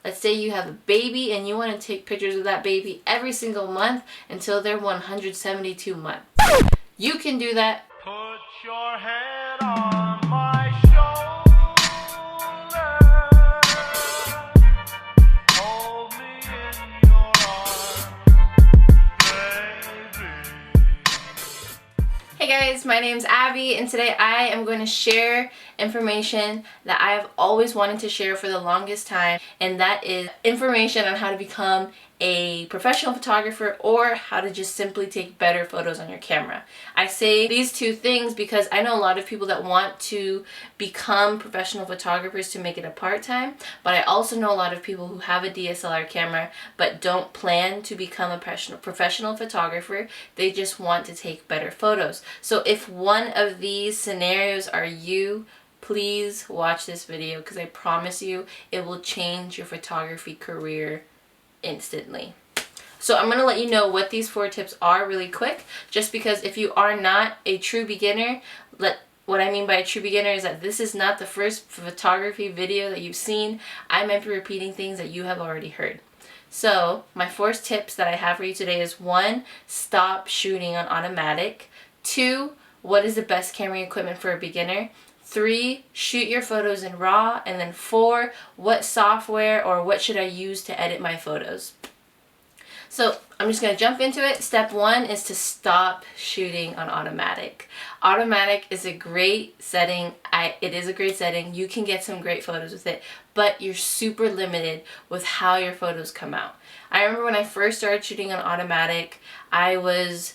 Let's say you have a baby and you want to take pictures of that baby every single month until they're 172 months. You can do that. Put your head on my shoulder. Hold me in your arms, baby. Hey guys, my name's Abby, and today I am going to share information that I have always wanted to share for the longest time, and that is information on how to become a professional photographer or how to just simply take better photos on your camera. I say these two things because I know a lot of people that want to become professional photographers to make it a part-time, but I also know a lot of people who have a DSLR camera but don't plan to become a professional photographer. They just want to take better photos. So if one of these scenarios are you, please watch this video because I promise you it will change your photography career instantly. So I'm going to let you know what these 4 tips are really quick, just because if you are not a true beginner, what I mean by a true beginner is that this is not the first photography video that you've seen. I might be repeating things that you have already heard. So my 4 tips that I have for you today is 1, stop shooting on automatic. 2, what is the best camera equipment for a beginner? 3, shoot your photos in RAW. And then 4, what software or what should I use to edit my photos? So I'm just going to jump into it. Step 1 is to stop shooting on automatic. Automatic is a great setting. It is a great setting. You can get some great photos with it, but you're super limited with how your photos come out. I remember when I first started shooting on automatic, I was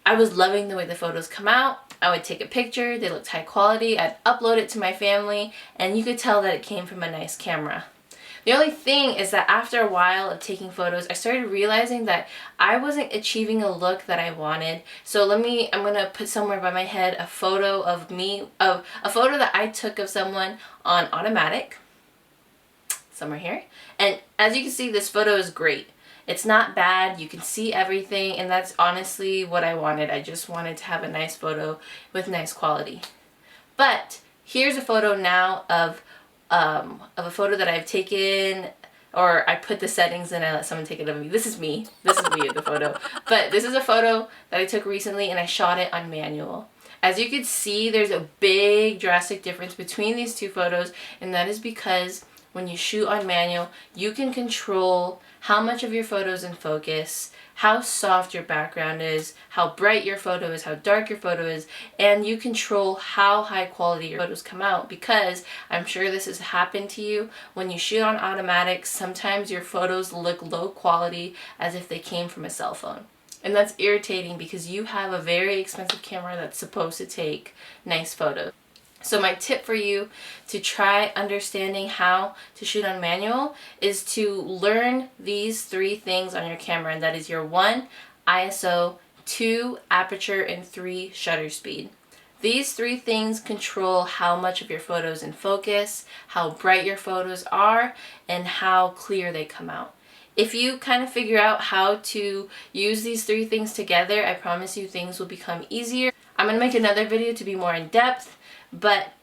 loving the way the photos come out. I would take a picture, they looked high quality, I'd upload it to my family, and you could tell that it came from a nice camera. The only thing is that after a while of taking photos, I started realizing that I wasn't achieving a look that I wanted. So I'm gonna put somewhere by my head a photo of me, of a photo that I took of someone on automatic, somewhere here. And as you can see, this photo is great. It's not bad, you can see everything, and that's honestly what I wanted. I just wanted to have a nice photo with nice quality. But here's a photo now of a photo that I've taken, or I put the settings in and I let someone take it of me. This is me in the photo. But this is a photo that I took recently and I shot it on manual. As you can see, there's a big drastic difference between these 2 photos, and that is because when you shoot on manual, you can control how much of your photo is in focus, how soft your background is, how bright your photo is, how dark your photo is, and you control how high quality your photos come out, because I'm sure this has happened to you. When you shoot on automatic, sometimes your photos look low quality as if they came from a cell phone. And that's irritating because you have a very expensive camera that's supposed to take nice photos. So my tip for you to try understanding how to shoot on manual is to learn these 3 things on your camera, and that is your 1, ISO, 2, aperture, and 3, shutter speed. These 3 things control how much of your photo is in focus, how bright your photos are, and how clear they come out. If you kind of figure out how to use these 3 things together, I promise you things will become easier. I'm going to make another video to be more in depth. But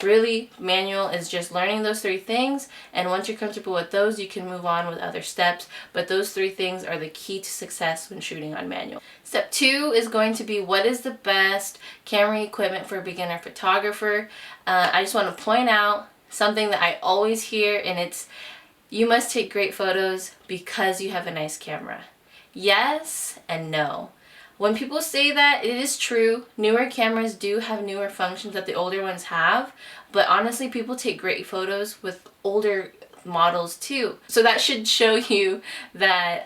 really, manual is just learning those 3 things, and once you're comfortable with those, you can move on with other steps. But those 3 things are the key to success when shooting on manual. Step 2 is going to be, what is the best camera equipment for a beginner photographer? I just want to point out something that I always hear, and it's, you must take great photos because you have a nice camera. Yes and no. When people say that, it is true. Newer cameras do have newer functions that the older ones have, but honestly, people take great photos with older models too. So that should show you that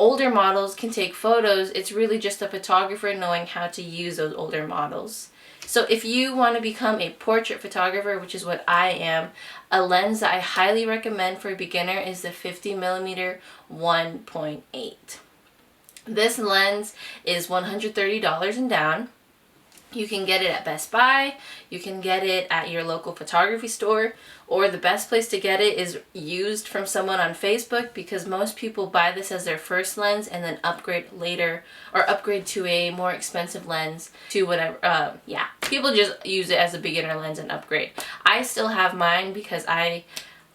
older models can take photos. It's really just a photographer knowing how to use those older models. So if you want to become a portrait photographer, which is what I am, a lens that I highly recommend for a beginner is the 50mm 1.8. This lens is $130 and down. You can get it at Best Buy, you can get it at your local photography store, or the best place to get it is used from someone on Facebook, because most people buy this as their first lens and then upgrade later, or upgrade to a more expensive lens to whatever. People just use it as a beginner lens and upgrade. I still have mine because I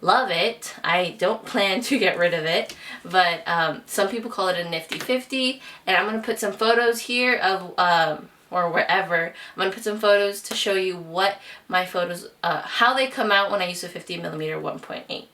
love it. I don't plan to get rid of it, but some people call it a nifty 50, and I'm going to put some photos here of or wherever. I'm going to put some photos to show you what my photos, how they come out when I use a 50mm 1.8.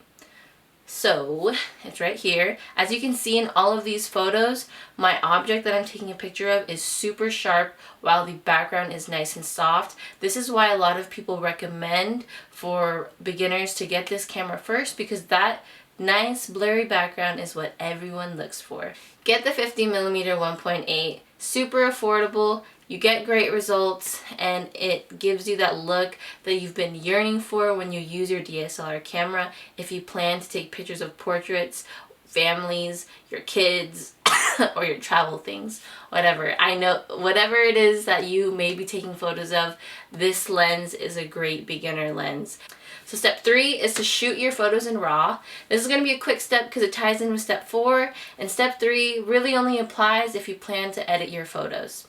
So it's right here. As you can see in all of these photos, my object that I'm taking a picture of is super sharp while the background is nice and soft. This is why a lot of people recommend for beginners to get this camera first, because that nice blurry background is what everyone looks for. Get the 50mm 1.8, super affordable. You get great results, and it gives you that look that you've been yearning for when you use your DSLR camera if you plan to take pictures of portraits, families, your kids, or your travel things, whatever. I know, whatever it is that you may be taking photos of, this lens is a great beginner lens. So step 3 is to shoot your photos in RAW. This is going to be a quick step because it ties in with step 4, and step 3 really only applies if you plan to edit your photos.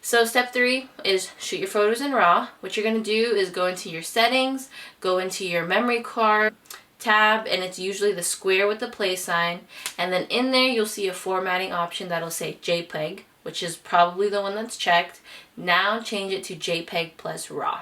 So step 3 is shoot your photos in RAW. What you're going to do is go into your settings, go into your memory card tab, and it's usually the square with the play sign, and then in there you'll see a formatting option that'll say JPEG, which is probably the one that's checked. Now change it to JPEG plus RAW.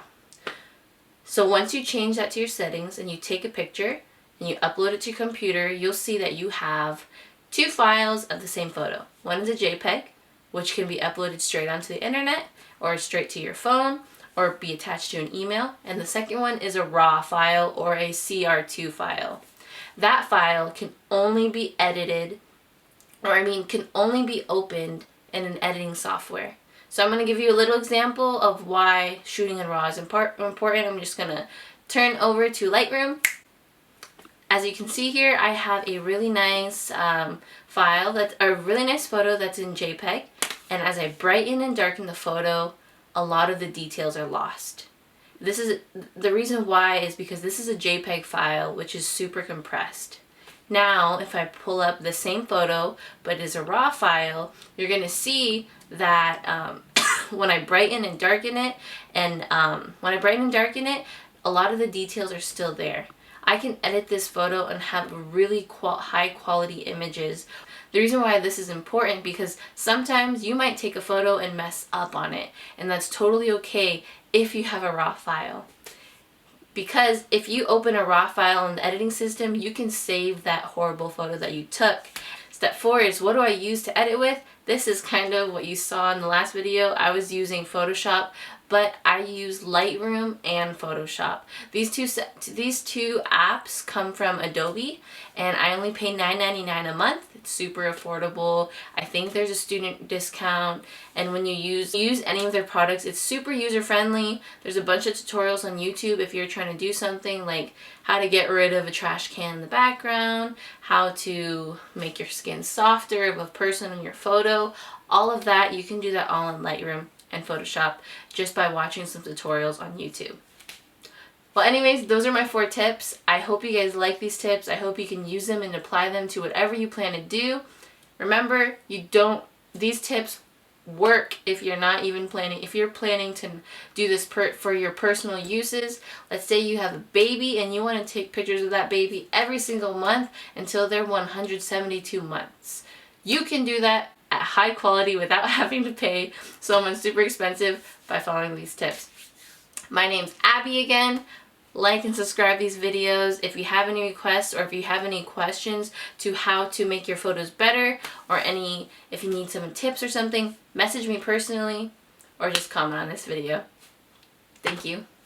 So once you change that to your settings and you take a picture and you upload it to your computer, you'll see that you have 2 files of the same photo. One is a JPEG, which can be uploaded straight onto the internet or straight to your phone or be attached to an email. And the second one is a RAW file or a CR2 file. That file can only be edited, can only be opened in an editing software. So I'm going to give you a little example of why shooting in RAW is important. I'm just going to turn over to Lightroom. As you can see here, I have a really nice file, that's a really nice photo that's in JPEG, and as I brighten and darken the photo, a lot of the details are lost. This is the reason why is because this is a JPEG file, which is super compressed. Now, if I pull up the same photo, but is a RAW file, you're going to see that when I brighten and darken it, a lot of the details are still there. I can edit this photo and have really high quality images. The reason why this is important because sometimes you might take a photo and mess up on it, and that's totally okay if you have a RAW file. Because if you open a RAW file in the editing system, you can save that horrible photo that you took. Step 4 is, what do I use to edit with? This is kind of what you saw in the last video. I was using Photoshop, but I use Lightroom and Photoshop. These two apps come from Adobe, and I only pay $9.99 a month. It's super affordable. I think there's a student discount, and when you use any of their products, it's super user-friendly. There's a bunch of tutorials on YouTube if you're trying to do something like how to get rid of a trash can in the background, how to make your skin softer of a person in your photo. All of that, you can do that all in Lightroom and Photoshop just by watching some tutorials on YouTube. Well, anyways, those are my 4 tips. I hope you guys like these tips. I hope you can use them and apply them to whatever you plan to do. Remember, these tips work if you're not even planning. If you're planning to do this for your personal uses, let's say you have a baby and you want to take pictures of that baby every single month until they're 172 months. You can do that at high quality without having to pay someone super expensive by following these tips. My name's Abby again. Like and subscribe these videos. If you have any requests or if you have any questions to how to make your photos better, or if you need some tips or something, message me personally or just comment on this video. Thank you.